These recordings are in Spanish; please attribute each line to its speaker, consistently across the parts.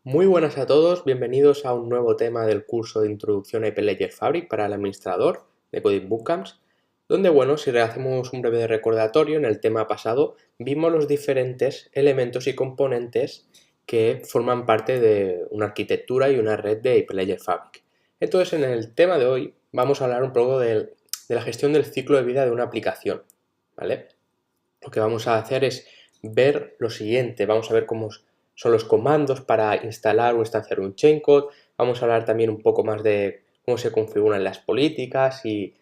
Speaker 1: Muy buenas a todos, bienvenidos a un nuevo tema del curso de Introducción a IP Fabric para el administrador de Coding Bootcamps, donde, si hacemos un breve recordatorio, en el tema pasado vimos los diferentes elementos y componentes que forman parte de una arquitectura y una red de IP Fabric. Entonces, en el tema de hoy vamos a hablar un poco de la gestión del ciclo de vida de una aplicación, ¿vale? Lo que vamos a hacer es ver lo siguiente, vamos a ver cómo son los comandos para instalar o instanciar un chaincode, vamos a hablar también un poco más de cómo se configuran las políticas y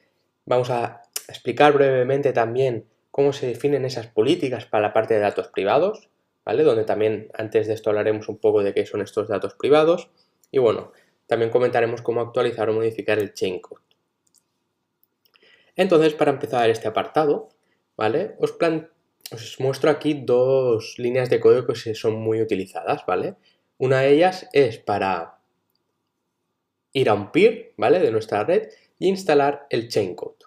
Speaker 1: vamos a explicar brevemente también cómo se definen esas políticas para la parte de datos privados, ¿vale? Donde también antes de esto hablaremos un poco de qué son estos datos privados y también comentaremos cómo actualizar o modificar el chaincode. Entonces, para empezar este apartado, ¿vale? Os muestro aquí dos líneas de código que son muy utilizadas, ¿vale? Una de ellas es para ir a un peer, ¿vale? De nuestra red e instalar el chaincode,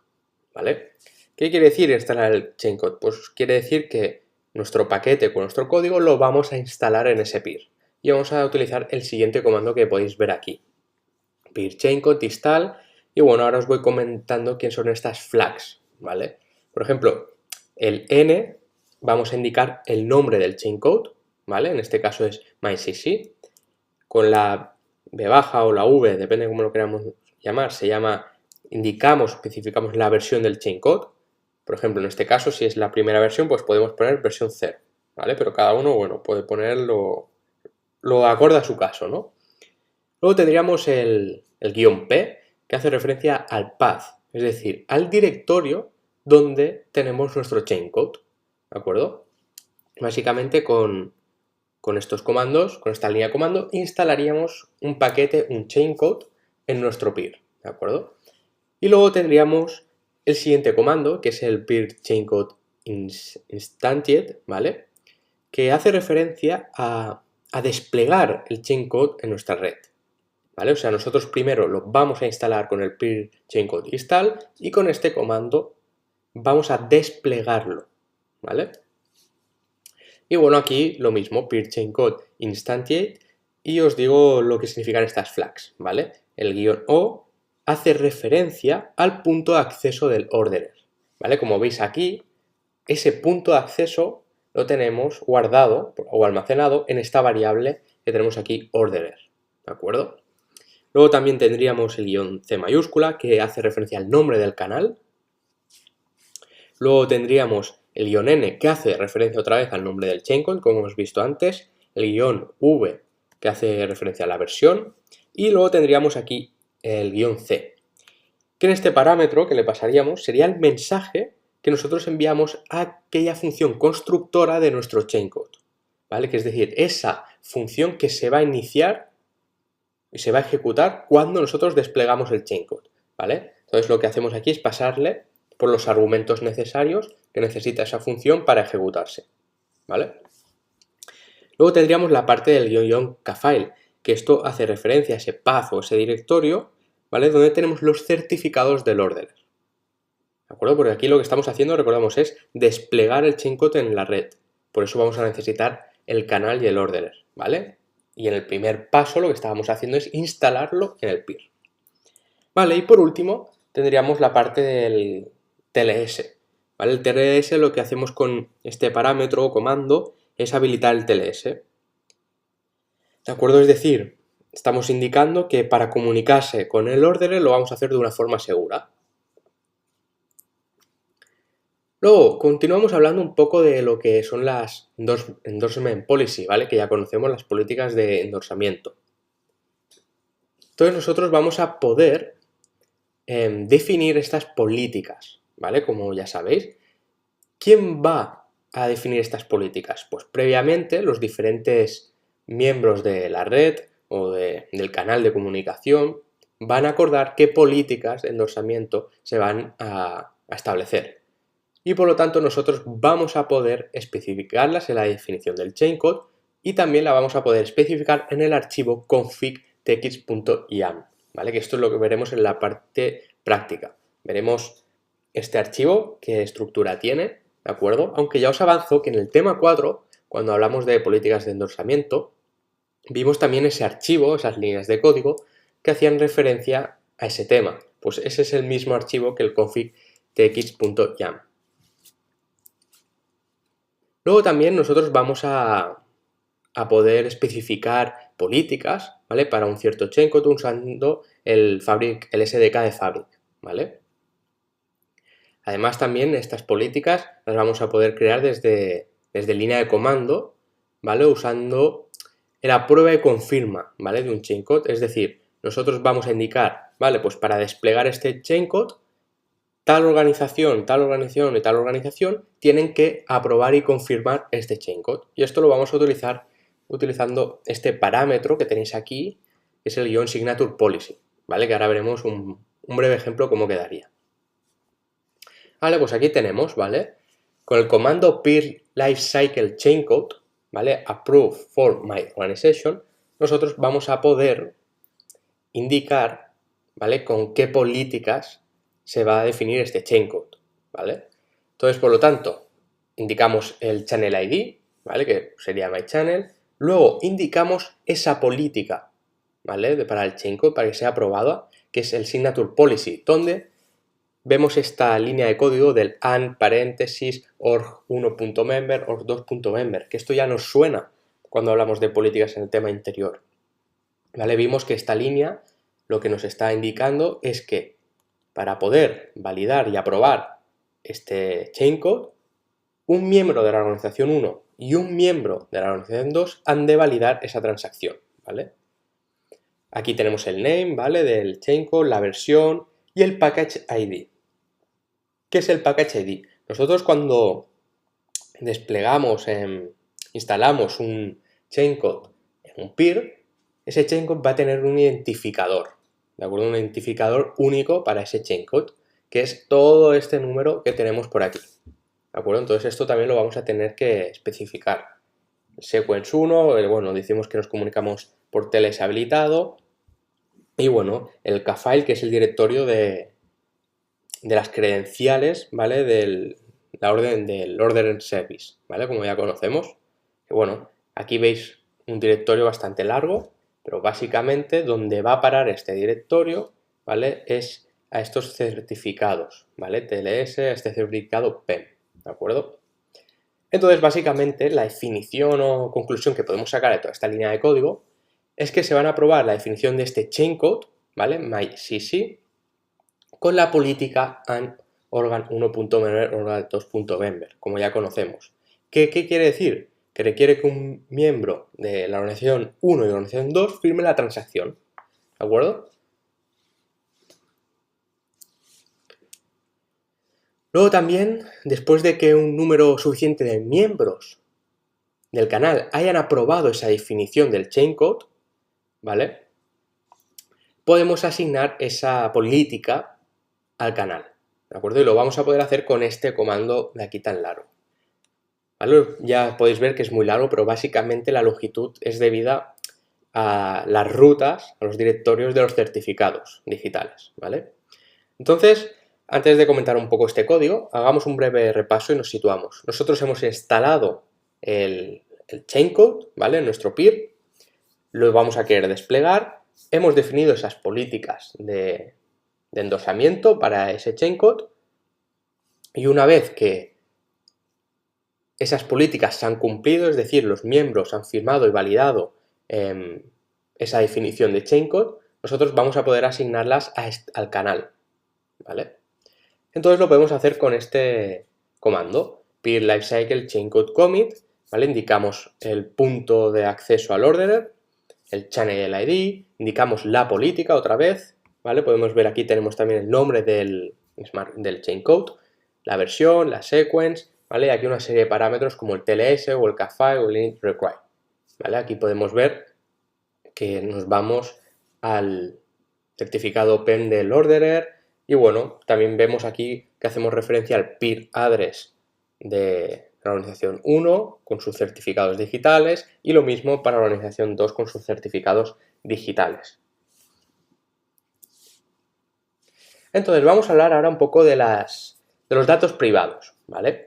Speaker 1: ¿vale? ¿Qué quiere decir instalar el chaincode? Pues quiere decir que nuestro paquete con nuestro código lo vamos a instalar en ese peer. Y vamos a utilizar el siguiente comando que podéis ver aquí. Peer chaincode install. Y ahora os voy comentando quién son estas flags, ¿vale? Por ejemplo, el n vamos a indicar el nombre del chaincode, ¿vale? En este caso es mycc. Con la b baja o la v, depende de cómo lo queramos llamar, especificamos la versión del chaincode. Por ejemplo, en este caso, si es la primera versión, pues podemos poner versión 0, ¿vale? Pero cada uno, puede ponerlo lo acorde a su caso, ¿no? Luego tendríamos el guión P, que hace referencia al path, es decir, al directorio donde tenemos nuestro chaincode, ¿de acuerdo? Básicamente con estos comandos, con esta línea de comando, instalaríamos un paquete, un chaincode, en nuestro peer, ¿de acuerdo? Y luego tendríamos el siguiente comando, que es el peer chaincode instantiate, ¿vale? Que hace referencia a desplegar el chaincode en nuestra red, ¿vale? O sea, nosotros primero lo vamos a instalar con el peer chaincode install y con este comando vamos a desplegarlo, ¿vale? Y aquí lo mismo, peer chaincode instantiate, y os digo lo que significan estas flags, ¿vale? El guión O hace referencia al punto de acceso del orderer, ¿vale? Como veis aquí, ese punto de acceso lo tenemos guardado o almacenado en esta variable que tenemos aquí, orderer, ¿de acuerdo? Luego también tendríamos el guión C mayúscula, que hace referencia al nombre del canal. Luego tendríamos el guión N, que hace referencia otra vez al nombre del chaincode, como hemos visto antes. El guión V, que hace referencia a la versión. Y luego tendríamos aquí el guión C, que en este parámetro que le pasaríamos sería el mensaje que nosotros enviamos a aquella función constructora de nuestro chaincode, ¿vale? Que es decir, esa función que se va a iniciar y se va a ejecutar cuando nosotros desplegamos el chaincode, ¿vale? Entonces lo que hacemos aquí es pasarle por los argumentos necesarios que necesita esa función para ejecutarse, ¿vale? Luego tendríamos la parte del --kfile, que esto hace referencia a ese path o ese directorio, ¿vale? Donde tenemos los certificados del ordener, ¿de acuerdo? Porque aquí lo que estamos haciendo, recordamos, es desplegar el chaincode en la red. Por eso vamos a necesitar el canal y el ordener, ¿vale? Y en el primer paso lo que estábamos haciendo es instalarlo en el peer. Vale, y por último tendríamos la parte del TLS, ¿vale? El TLS, lo que hacemos con este parámetro o comando es habilitar el TLS, ¿de acuerdo? Es decir, estamos indicando que para comunicarse con el ordener lo vamos a hacer de una forma segura. Luego, continuamos hablando un poco de lo que son las endorsement policy, ¿vale? Que ya conocemos, las políticas de endorsamiento. Entonces nosotros vamos a poder definir estas políticas, ¿vale? Como ya sabéis. ¿Quién va a definir estas políticas? Pues previamente los diferentes miembros de la red o del canal de comunicación van a acordar qué políticas de endorsamiento se van a establecer. Y por lo tanto nosotros vamos a poder especificarlas en la definición del chaincode y también la vamos a poder especificar en el archivo config.txt.iam, ¿vale? Que esto es lo que veremos en la parte práctica. Veremos este archivo, qué estructura tiene, ¿de acuerdo? Aunque ya os avanzo que en el tema 4, cuando hablamos de políticas de endorsamiento, vimos también ese archivo, esas líneas de código que hacían referencia a ese tema. Pues ese es el mismo archivo que el config tx.yam. Luego también nosotros vamos a poder especificar políticas, ¿vale? Para un cierto chaincode usando el SDK de Fabric, ¿vale? Además también estas políticas las vamos a poder crear desde línea de comando, ¿vale? Usando la prueba y confirma, ¿vale? De un chaincode, es decir, nosotros vamos a indicar, ¿vale? Pues para desplegar este chaincode, tal organización y tal organización tienen que aprobar y confirmar este chaincode. Y esto lo vamos a utilizar utilizando este parámetro que tenéis aquí, que es el _signature policy, ¿vale? Que ahora veremos un breve ejemplo cómo quedaría. Vale, pues aquí tenemos, ¿vale? Con el comando peer lifecycle chaincode, ¿vale? Approve for my organization, nosotros vamos a poder indicar, ¿vale? Con qué políticas se va a definir este chaincode, ¿vale? Entonces, por lo tanto, indicamos el channel ID, ¿vale? Que sería my channel. Luego indicamos esa política, ¿vale? Para el chaincode, para que sea aprobada, que es el signature policy, donde vemos esta línea de código del and paréntesis org1.member, org2.member, que esto ya nos suena cuando hablamos de políticas en el tema interior. ¿Vale? Vimos que esta línea lo que nos está indicando es que para poder validar y aprobar este chaincode, un miembro de la organización 1 y un miembro de la organización 2 han de validar esa transacción, ¿vale? Aquí tenemos el name, ¿vale? Del chaincode, la versión y el package ID. ¿Qué es el package ID? Nosotros cuando desplegamos, instalamos un chaincode en un peer, ese chaincode va a tener un identificador, ¿de acuerdo? Un identificador único para ese chaincode, que es todo este número que tenemos por aquí, ¿de acuerdo? Entonces esto también lo vamos a tener que especificar. El sequence 1, bueno, decimos que nos comunicamos por TLS habilitado, y bueno, el kfile, que es el directorio de las credenciales, ¿vale? Del order service, ¿vale? Como ya conocemos. Y bueno, aquí veis un directorio bastante largo, pero básicamente donde va a parar este directorio, ¿vale? Es a estos certificados, ¿vale? TLS, a este certificado PEM, ¿de acuerdo? Entonces, básicamente, la definición o conclusión que podemos sacar de toda esta línea de código es que se van a probar la definición de este chaincode, ¿vale? mycc, con la política and organ1.member, organ2.member, como ya conocemos. ¿Qué quiere decir? Que requiere que un miembro de la organización 1 y la organización 2 firme la transacción, ¿de acuerdo? Luego también, después de que un número suficiente de miembros del canal hayan aprobado esa definición del chaincode, ¿vale? Podemos asignar esa política al canal, ¿de acuerdo? Y lo vamos a poder hacer con este comando de aquí tan largo, ¿vale? Ya podéis ver que es muy largo, pero básicamente la longitud es debida a las rutas, a los directorios de los certificados digitales, ¿vale? Entonces, antes de comentar un poco este código, hagamos un breve repaso y nos situamos. Nosotros hemos instalado el chaincode, ¿vale? En nuestro peer, lo vamos a querer desplegar, hemos definido esas políticas de endosamiento para ese chaincode, y una vez que esas políticas se han cumplido, es decir, los miembros han firmado y validado esa definición de chaincode, nosotros vamos a poder asignarlas al canal, ¿vale? Entonces lo podemos hacer con este comando, peer lifecycle chaincode commit, ¿vale? Indicamos el punto de acceso al orderer, el channel ID, indicamos la política otra vez, ¿vale? Podemos ver aquí tenemos también el nombre del chaincode, la versión, la sequence, ¿vale? Aquí una serie de parámetros como el TLS o el kfile o el init require, ¿vale? Aquí podemos ver que nos vamos al certificado PEM del orderer y bueno, también vemos aquí que hacemos referencia al peer address de la organización 1 con sus certificados digitales y lo mismo para la organización 2 con sus certificados digitales. Entonces vamos a hablar ahora un poco de los datos privados, ¿vale?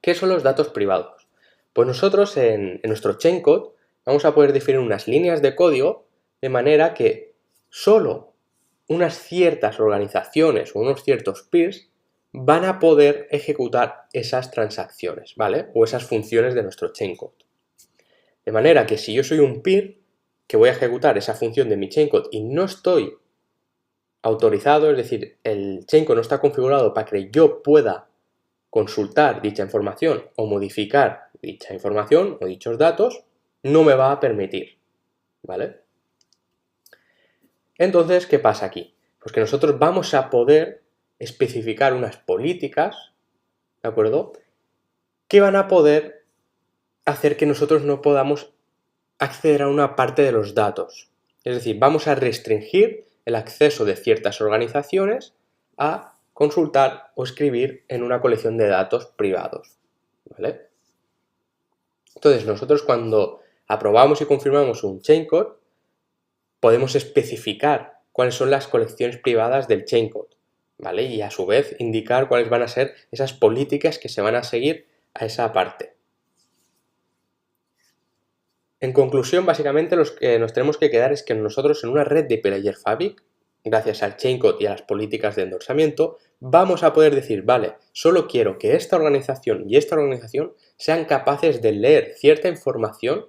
Speaker 1: ¿Qué son los datos privados? Pues nosotros en nuestro chaincode vamos a poder definir unas líneas de código de manera que solo unas ciertas organizaciones o unos ciertos peers van a poder ejecutar esas transacciones, ¿vale? O esas funciones de nuestro chain code. De manera que si yo soy un peer que voy a ejecutar esa función de mi chain code y no estoy autorizado, es decir, el chain code no está configurado para que yo pueda consultar dicha información o modificar dicha información o dichos datos, no me va a permitir, ¿vale? Entonces, ¿qué pasa aquí? Pues que nosotros vamos a poder especificar unas políticas, ¿de acuerdo?, que van a poder hacer que nosotros no podamos acceder a una parte de los datos. Es decir, vamos a restringir el acceso de ciertas organizaciones a consultar o escribir en una colección de datos privados, ¿vale? Entonces, nosotros cuando aprobamos y confirmamos un chain code, podemos especificar cuáles son las colecciones privadas del chain code, ¿vale? Y a su vez indicar cuáles van a ser esas políticas que se van a seguir a esa parte. En conclusión, básicamente los que nos tenemos que quedar es que nosotros en una red de P-Layer Fabric, gracias al chain code y a las políticas de endorsamiento, vamos a poder decir, vale, solo quiero que esta organización y esta organización sean capaces de leer cierta información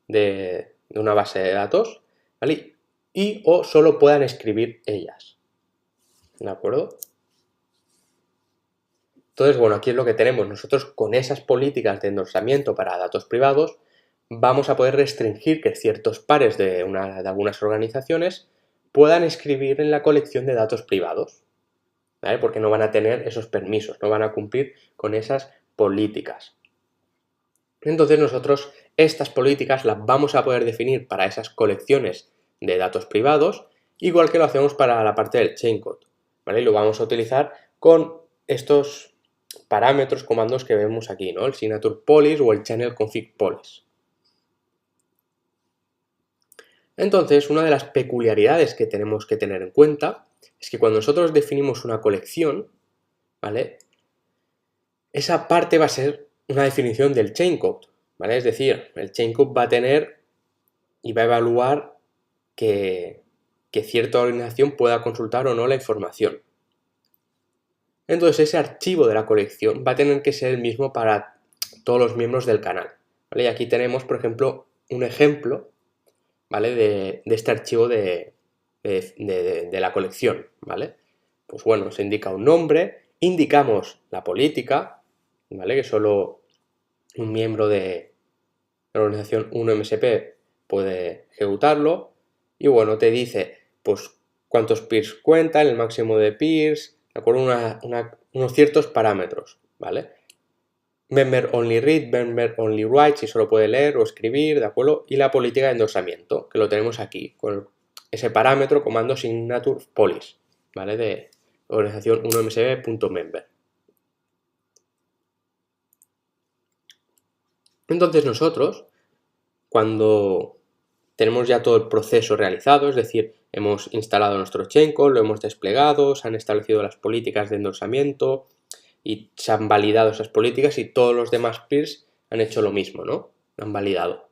Speaker 1: de una base de datos, ¿vale? Y o solo puedan escribir ellas, ¿de acuerdo? Entonces, bueno, aquí es lo que tenemos. Nosotros con esas políticas de endorsamiento para datos privados vamos a poder restringir que ciertos pares de algunas organizaciones puedan escribir en la colección de datos privados, ¿vale? Porque no van a tener esos permisos, no van a cumplir con esas políticas. Entonces nosotros estas políticas las vamos a poder definir para esas colecciones de datos privados, igual que lo hacemos para la parte del chain code, ¿vale? Y lo vamos a utilizar con estos parámetros, comandos que vemos aquí, ¿no? El signature policy o el channel config policy. Entonces, una de las peculiaridades que tenemos que tener en cuenta es que cuando nosotros definimos una colección, ¿vale?, esa parte va a ser una definición del chain code, ¿vale? Es decir, el chain code va a tener y va a evaluar que cierta organización pueda consultar o no la información. Entonces, ese archivo de la colección va a tener que ser el mismo para todos los miembros del canal, ¿vale? Y aquí tenemos, por ejemplo, un ejemplo, ¿vale?, de este archivo de la colección, ¿vale? Pues bueno, se indica un nombre, indicamos la política, ¿vale?, que solo un miembro de la organización 1MSP puede ejecutarlo, y bueno, te dice, pues, cuántos peers cuentan, el máximo de peers, de acuerdo a unos ciertos parámetros, ¿vale? Member only read, member only write, si solo puede leer o escribir, ¿de acuerdo? Y la política de endorsamiento, que lo tenemos aquí, con ese parámetro, comando signature policy, ¿vale? De organización 1msb.member. Entonces nosotros, cuando tenemos ya todo el proceso realizado, es decir, hemos instalado nuestro chain code, lo hemos desplegado, se han establecido las políticas de endorsamiento y se han validado esas políticas y todos los demás peers han hecho lo mismo, ¿no? Han validado.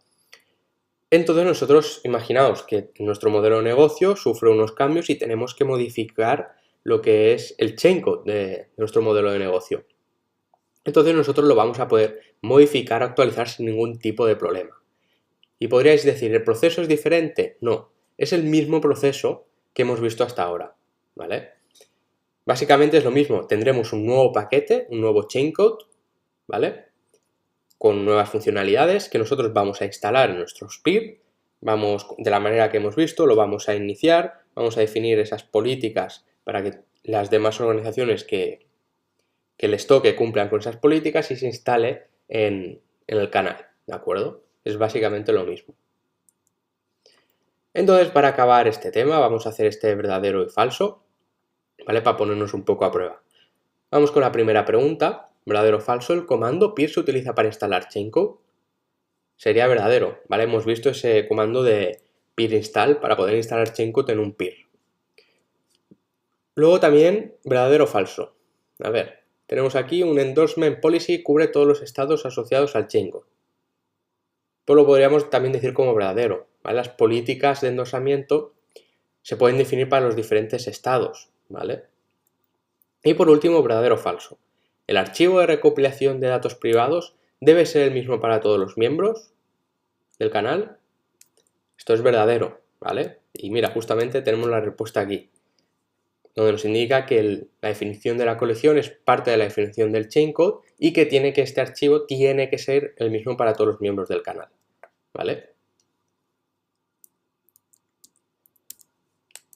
Speaker 1: Entonces nosotros, imaginaos que nuestro modelo de negocio sufre unos cambios y tenemos que modificar lo que es el chain code de nuestro modelo de negocio. Entonces nosotros lo vamos a poder modificar, actualizar sin ningún tipo de problema. Y podríais decir, ¿el proceso es diferente? No, es el mismo proceso que hemos visto hasta ahora, ¿vale? Básicamente es lo mismo, tendremos un nuevo paquete, un nuevo chain code, ¿vale?, con nuevas funcionalidades que nosotros vamos a instalar en nuestro peer, vamos, de la manera que hemos visto, lo vamos a iniciar, vamos a definir esas políticas para que las demás organizaciones que les toque cumplan con esas políticas y se instale en el canal, ¿de acuerdo? Es básicamente lo mismo. Entonces, para acabar este tema, vamos a hacer este verdadero y falso, ¿vale?, para ponernos un poco a prueba. Vamos con la primera pregunta. ¿Verdadero o falso? ¿El comando peer se utiliza para instalar chain code? Sería verdadero, ¿vale? Hemos visto ese comando de peer install para poder instalar chain code en un peer. Luego también, ¿verdadero o falso? A ver, tenemos aquí un endorsement policy cubre todos los estados asociados al chain code. pues lo podríamos también decir como verdadero, ¿vale? Las políticas de endosamiento se pueden definir para los diferentes estados, ¿vale? Y por último, verdadero o falso. El archivo de recopilación de datos privados debe ser el mismo para todos los miembros del canal. Esto es verdadero, ¿vale? Y mira, justamente tenemos la respuesta aquí, donde nos indica que la definición de la colección es parte de la definición del chaincode y que este archivo tiene que ser el mismo para todos los miembros del canal, ¿vale?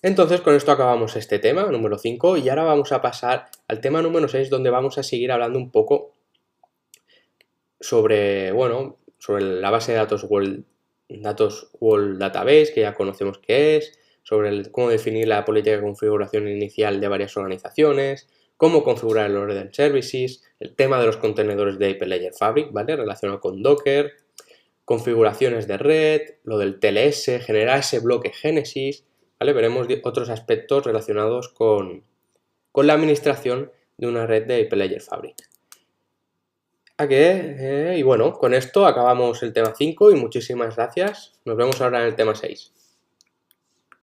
Speaker 1: Entonces con esto acabamos este tema, número 5, y ahora vamos a pasar al tema número 6, donde vamos a seguir hablando un poco sobre, bueno, sobre la base de datos World Database, que ya conocemos qué es, sobre cómo definir la política de configuración inicial de varias organizaciones, cómo configurar el Order Services, el tema de los contenedores de Hyperledger Fabric, ¿vale? Relacionado con Docker, configuraciones de red, lo del TLS, generar ese bloque Genesis, ¿vale? Veremos otros aspectos relacionados con la administración de una red de Hyperledger Fabric. Y bueno, con esto acabamos el tema 5 y muchísimas gracias. Nos vemos ahora en el tema 6.